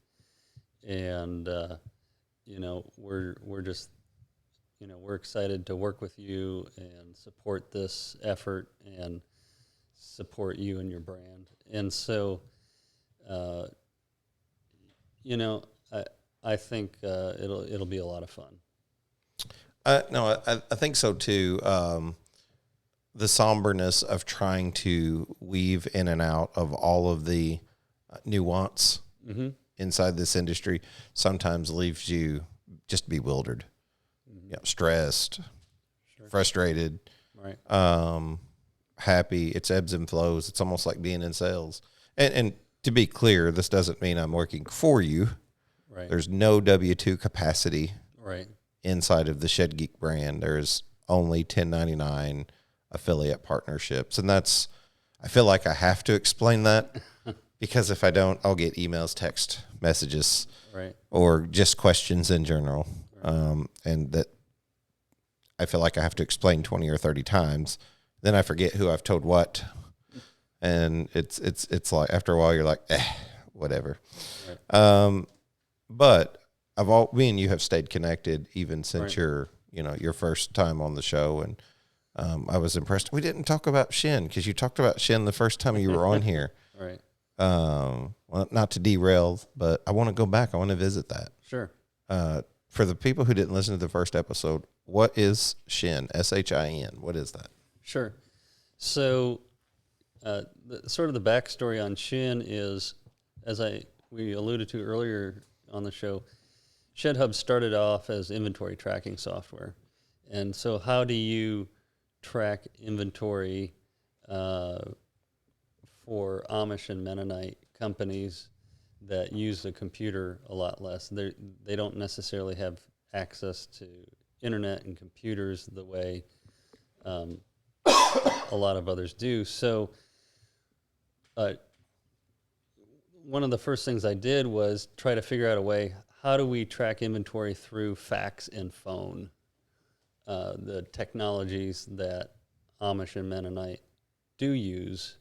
and we're just we're excited to work with you and support this effort and support you and your brand. And so, I think it'll be a lot of fun. No, I think so too. The somberness of trying to weave in and out of all of the nuance inside this industry sometimes leaves you just bewildered, stressed, frustrated, happy. It's ebbs and flows. It's almost like being in sales. And to be clear, this doesn't mean I'm working for you. Right. There's no W-2 capacity right inside of the Shed Geek brand. There's only 1099 affiliate partnerships. And I feel like I have to explain that because if I don't, I'll get emails, text messages, or just questions in general. And that I feel like I have to explain 20 or 30 times. Then I forget who I've told what. And it's like, after a while, you're like, whatever. Right. But me and you have stayed connected even since your first time on the show. And I was impressed. We didn't talk about Shin because you talked about Shin the first time you were on here. Right. Well, not to derail, but I want to go back. I want to visit that. Sure. For the people who didn't listen to the first episode, what is Shin? SHIN. What is that? Sure. So, sort of the backstory on Shin is, as we alluded to earlier on the show, ShedHub started off as inventory tracking software. And so how do you track inventory for Amish and Mennonite companies that use the computer a lot less? They don't necessarily have access to internet and computers the way a lot of others do. So one of the first things I did was try to figure out a way, how do we track inventory through fax and phone, the technologies that Amish and Mennonite do use.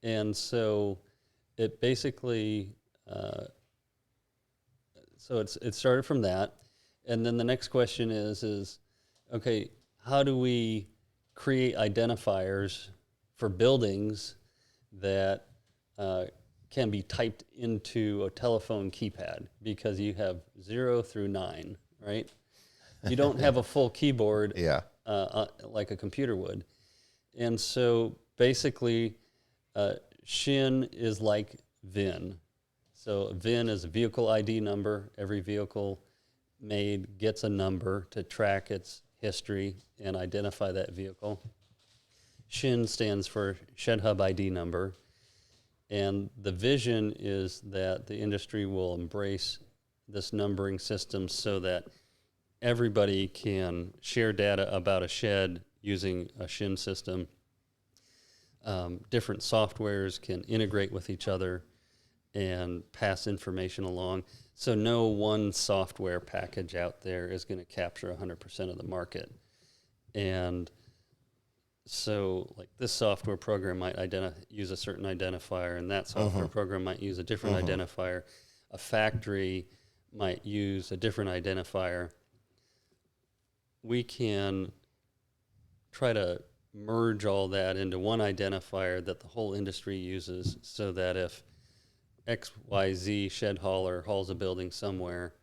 And so it basically so it started from that, and then the next question is okay, how do we create identifiers for buildings that can be typed into a telephone keypad, because you have 0 through 9, right? You don't have a full keyboard Yeah. Like a computer would. And so basically, SHIN is like VIN. So VIN is a vehicle ID number. Every vehicle made gets a number to track its history and identify that vehicle. SHIN stands for Shed Hub ID number. And the vision is that the industry will embrace this numbering system so that everybody can share data about a shed using a SHIN system. Different softwares can integrate with each other and pass information along. So no one software package out there is going to capture 100% of the market. And so like this software program might use a certain identifier, and that software program might use a different identifier. A factory might use a different identifier. We can try to merge all that into one identifier that the whole industry uses, so that if XYZ shed hauler hauls a building somewhere,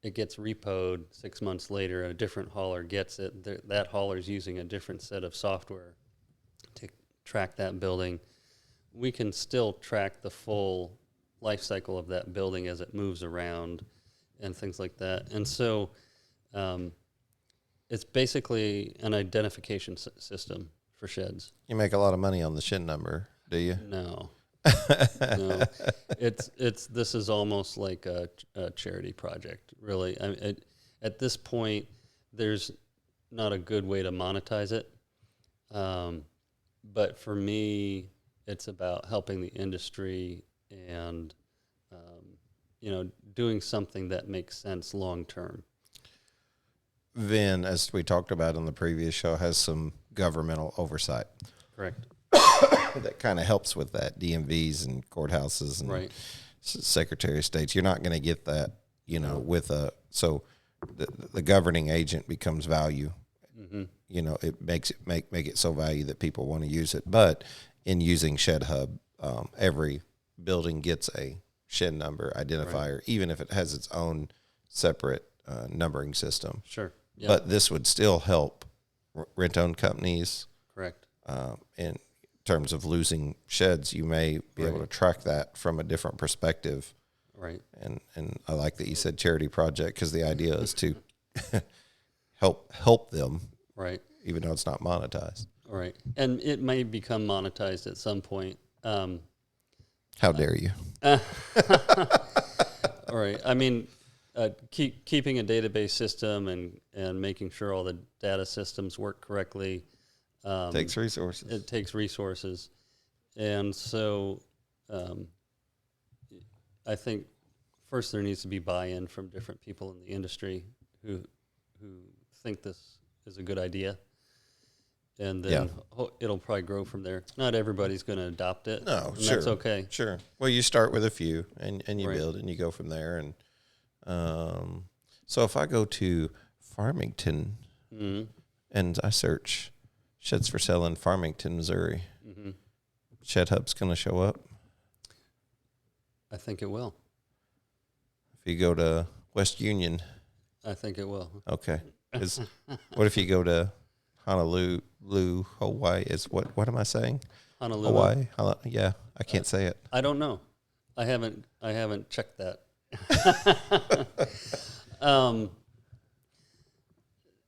it gets repoed 6 months later, a different hauler gets it. That hauler's using a different set of software to track that building. We can still track the full life cycle of that building as it moves around and things like that. And so it's basically an identification system for sheds. You make a lot of money on the SHIN number, do you? No. No, this is almost like a charity project, really. At this point, there's not a good way to monetize it. But for me, it's about helping the industry and, doing something that makes sense long term. VIN, as we talked about in the previous show, has some governmental oversight. Correct. That kind of helps with that, DMVs and courthouses and right. Secretary of States. You're not going to get that, with so the governing agent becomes value. Mm-hmm. It makes it make it so value that people want to use it. But in using Shed Hub, every building gets a SHIN number identifier, right, even if it has its own separate numbering system. Sure. Yep. But this would still help rent-own companies. Correct. In terms of losing sheds, you may be right. able to track that from a different perspective. Right. And I like that you said charity project, because the idea is to help them. Right. Even though it's not monetized. Right. And it may become monetized at some point. How dare you? All right. I mean, keeping a database system and making sure all the data systems work correctly takes resources. It takes resources. And so I think first there needs to be buy-in from different people in the industry who think this is a good idea. And then it'll probably grow from there. Not everybody's going to adopt it. No, and sure. That's okay. Sure. Well, you start with a few, and you right. build, and you go from there. And so if I go to Farmington mm-hmm. and I search sheds for sale in Farmington, Missouri, mm-hmm. Shed Hub's going to show up? I think it will. If you go to West Union? I think it will. Okay. What if you go to Honolulu, Hawaii? What am I saying? Honolulu. Hawaii? Yeah, I can't say it. I don't know. I haven't checked that.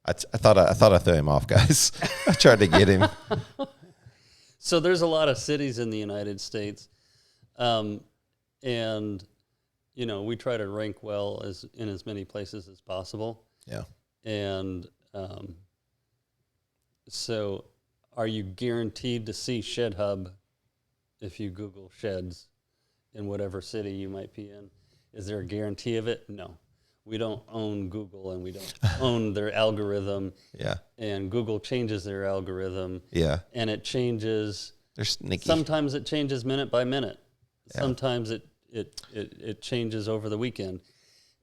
I thought I threw him off, guys. I tried to get him. So there's a lot of cities in the United States, and we try to rank well in as many places as possible. Yeah. And so, are you guaranteed to see Shed Hub if you Google sheds in whatever city you might be in? Is there a guarantee of it? No. We don't own Google, and we don't own their algorithm. Yeah. And Google changes their algorithm. Yeah. And it changes. They're sneaky. Sometimes it changes minute by minute. Yeah. Sometimes it changes over the weekend.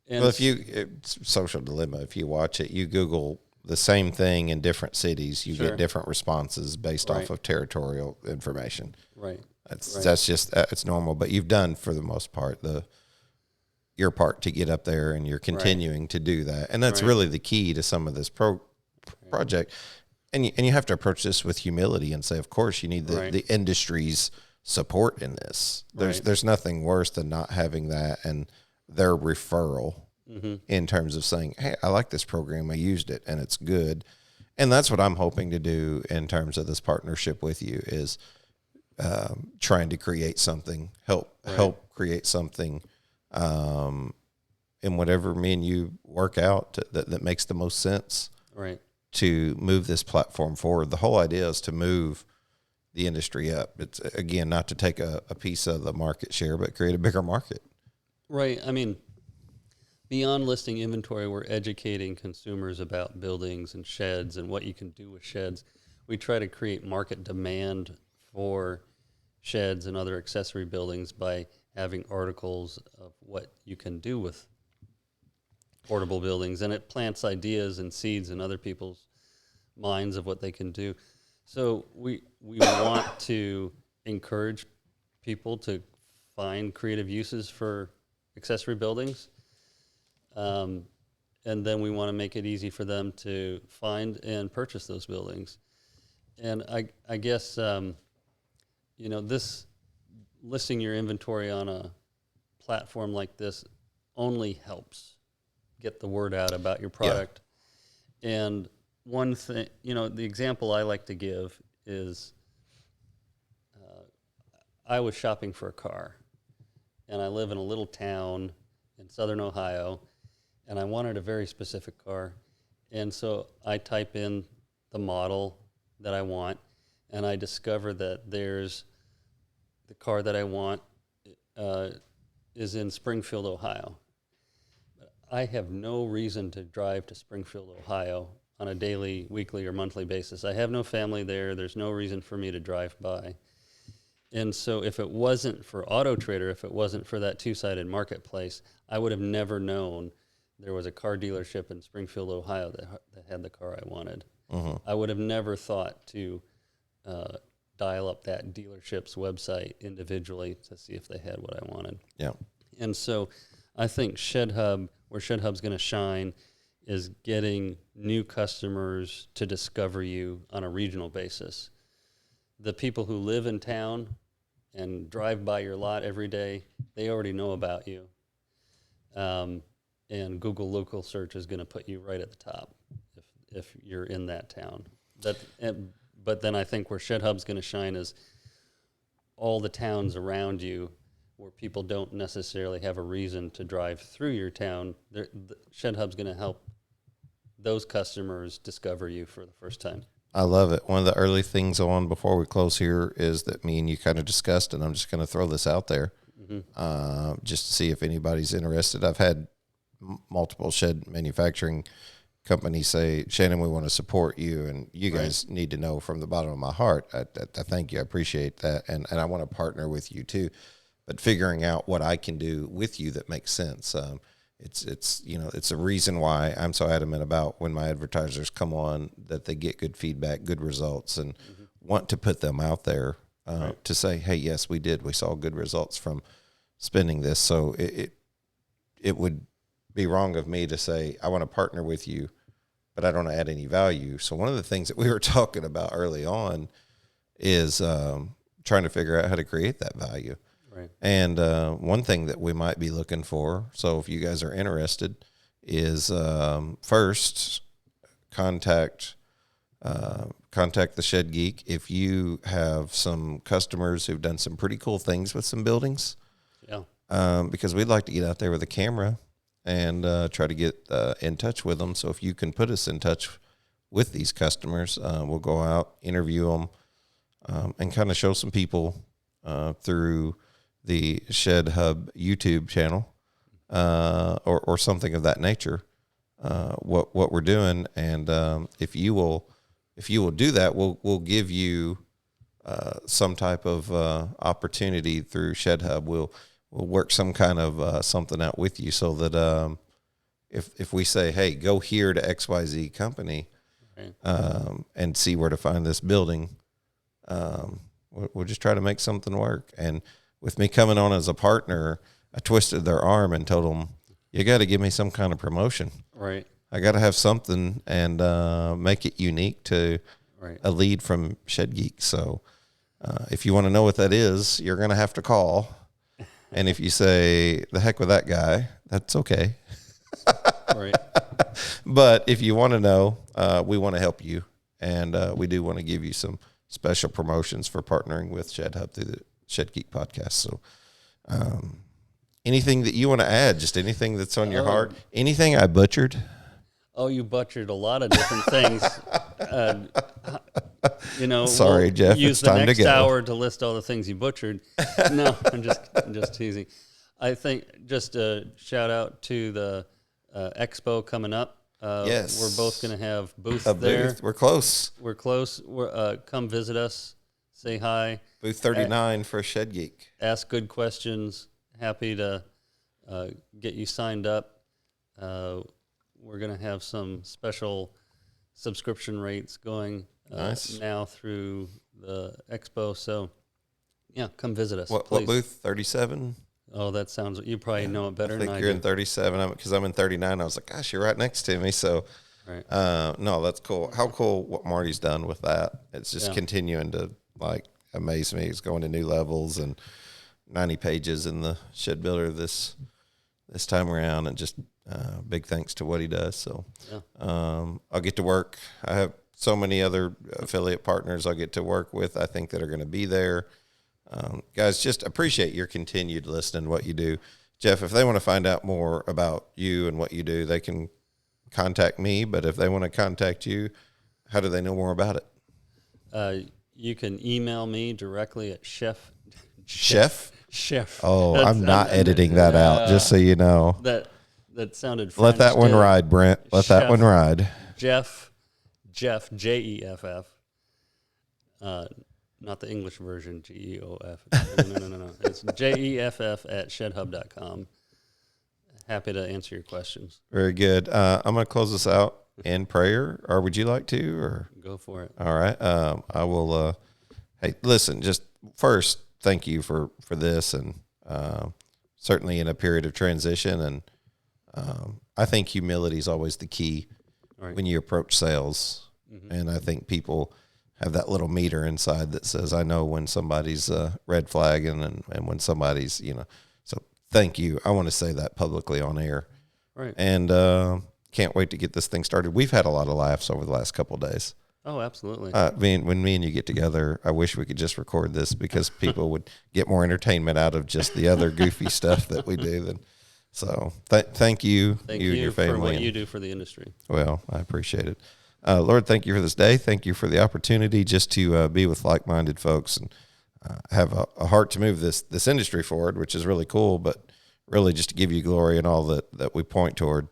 And Well, it's Social Dilemma, if you watch it, you Google the same thing in different cities, you Sure. get different responses based Right. off of territorial information. right, That's Right. that's just it's normal, but you've done for the most part your part to get up there, and you're continuing to do that, and that's Right. really the key to some of this project. And you have to approach this with humility and say, of course, you need Right. the industry's support in this. Right. There's nothing worse than not having that and their referral Mm-hmm. in terms of saying, hey, I like this program, I used it, and it's good. And that's what I'm hoping to do in terms of this partnership with you is trying to create something, help create something in whatever me and you work out that makes the most sense Right. to move this platform forward. The whole idea is to move the industry up. It's, again, not to take a piece of the market share, but create a bigger market. Right. I mean, beyond listing inventory, we're educating consumers about buildings and sheds and what you can do with sheds. We try to create market demand for sheds and other accessory buildings by having articles of what you can do with portable buildings, and it plants ideas and seeds in other people's minds of what they can do. So we want to encourage people to find creative uses for accessory buildings. And then we want to make it easy for them to find and purchase those buildings. And I guess, this listing your inventory on a platform like this only helps get the word out about your product. Yeah. And one thing, the example I like to give is I was shopping for a car, and I live in a little town in southern Ohio, and I wanted a very specific car. And so I type in the model that I want, and I discover that there's the car that I want is in Springfield, Ohio. I have no reason to drive to Springfield, Ohio on a daily, weekly, or monthly basis. I have no family there. There's no reason for me to drive by. And so if it wasn't for AutoTrader, if it wasn't for that two-sided marketplace, I would have never known there was a car dealership in Springfield, Ohio that had the car I wanted. Uh-huh. I would have never thought to dial up that dealership's website individually to see if they had what I wanted. Yeah. And so I think where ShedHub's going to shine is getting new customers to discover you on a regional basis. The people who live in town and drive by your lot every day, they already know about you. And Google local search is going to put you right at the top if you're in that town. But then I think where ShedHub's going to shine is all the towns around you where people don't necessarily have a reason to drive through your town. ShedHub's going to help those customers discover you for the first time. I love it. One of the early things on before we close here is that me and you kind of discussed, and I'm just going to throw this out there just to see if anybody's interested. I've had multiple shed manufacturing companies say, Shannon, we want to support you, and you guys need to know from the bottom of my heart, I thank you. I appreciate that, and I want to partner with you too. But figuring out what I can do with you that makes sense. It's a reason why I'm so adamant about when my advertisers come on that they get good feedback, good results, and want to put them out there to say, hey, yes, we did. We saw good results from spending this. So it would be wrong of me to say, I want to partner with you, but I don't add any value. So one of the things that we were talking about early on is trying to figure out how to create that value. Right. And one thing that we might be looking for, so if you guys are interested, is first contact the Shed Geek if you have some customers who've done some pretty cool things with some buildings. Yeah. Because we'd like to get out there with a camera and try to get in touch with them. So if you can put us in touch with these customers, we'll go out, interview them, and kind of show some people through the Shed Hub YouTube channel or something of that nature, what we're doing. And if you will do that, we'll give you some type of opportunity through Shed Hub. We'll work some kind of something out with you so that if we say, hey, go here to XYZ company, Right. and see where to find this building, we'll just try to make something work. And with me coming on as a partner, I twisted their arm and told them, you got to give me some kind of promotion. Right. I got to have something and make it unique to Right. a lead from Shed Geek. So if you want to know what that is, you're going to have to call. And if you say, the heck with that guy, that's okay. Right. But if you want to know, we want to help you. And we do want to give you some special promotions for partnering with Shed Hub through the Shed Geek podcast. So anything that you want to add, just anything that's on your heart, anything I butchered? Oh, you butchered a lot of different things. Sorry, we'll Jeff, use it's the time to next go. hour to list all the things you butchered. No, I'm just teasing. I think just a shout out to the expo coming up. Yes. We're both going to have booths A there. booth. We're close. We're close. Come visit us. Say hi. Booth 39 for Shed Geek. Ask good questions. Happy to get you signed up. We're going to have some special subscription rates going Nice. now through the expo. So, yeah, come visit us, What please. booth? 37? Oh, that sounds, you probably know it better I than think I you're do. in 37 because I'm in 39. I was like, gosh, you're right next to me. So, Right. no, that's cool. How cool what Marty's done with that. It's just Yeah. continuing to amaze me. He's going to new levels and 90 pages in the Shed Builder this time around, and just big thanks to what he does. So Yeah. I'll get to work. I have so many other affiliate partners I'll get to work with, I think, that are going to be there. Guys, just appreciate your continued listening to what you do. Jeff, if they want to find out more about you and what you do, they can contact me. But if they want to contact you, how do they know more about it? You can email me directly at Chef. Oh, I'm not editing that out, just so you know. That sounded French. Let that one ride, Brent. Let that one ride. Jeff, Jeff. Not the English version, Geof. No. It's Jeff at shedhub.com. Happy to answer your questions. Very good. I'm going to close this out in prayer, or would you like to? Or Go for it. all right. I will. Hey, listen. Just first, thank you for this, and certainly in a period of transition. And I think humility is always the key when you approach sales. Mm-hmm. And I think people have that little meter inside that says, I know when somebody's red flagging and when somebody's, so thank you. I want to say that publicly on air. Right. And can't wait to get this thing started. We've had a lot of laughs over the last couple of days. Oh, absolutely. When me and you get together, I wish we could just record this because people would get more entertainment out of just the other goofy stuff that we do. So thank you, Thank you and your family. for what you do for the industry. Well, I appreciate it. Lord, thank you for this day. Thank you for the opportunity just to be with like-minded folks and have a heart to move this industry forward, which is really cool, but really just to give you glory and all that we point toward.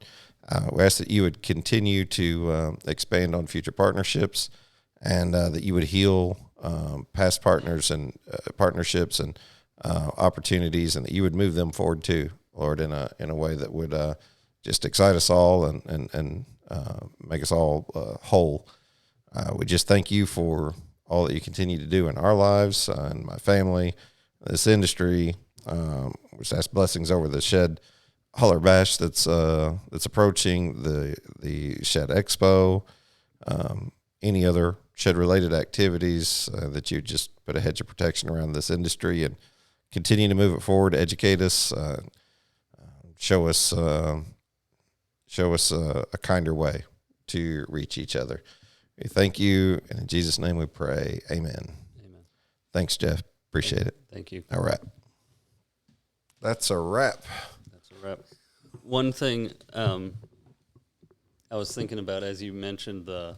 We ask that you would continue to expand on future partnerships, and that you would heal past partners and partnerships and opportunities, and that you would move them forward too, Lord, in a way that would just excite us all and make us all whole. We just thank you for all that you continue to do in our lives and my family, this industry. We just ask blessings over the Shed Holler Bash that's approaching, the Shed Expo, any other Shed related activities, that you just put a hedge of protection around this industry and continue to move it forward, educate us, show us a kinder way to reach each other. We thank you, and in Jesus' name we pray. Amen. Amen. Thanks, Jeff. Appreciate it. Thank you. All right. That's a wrap. That's a wrap. One thing I was thinking about as you mentioned the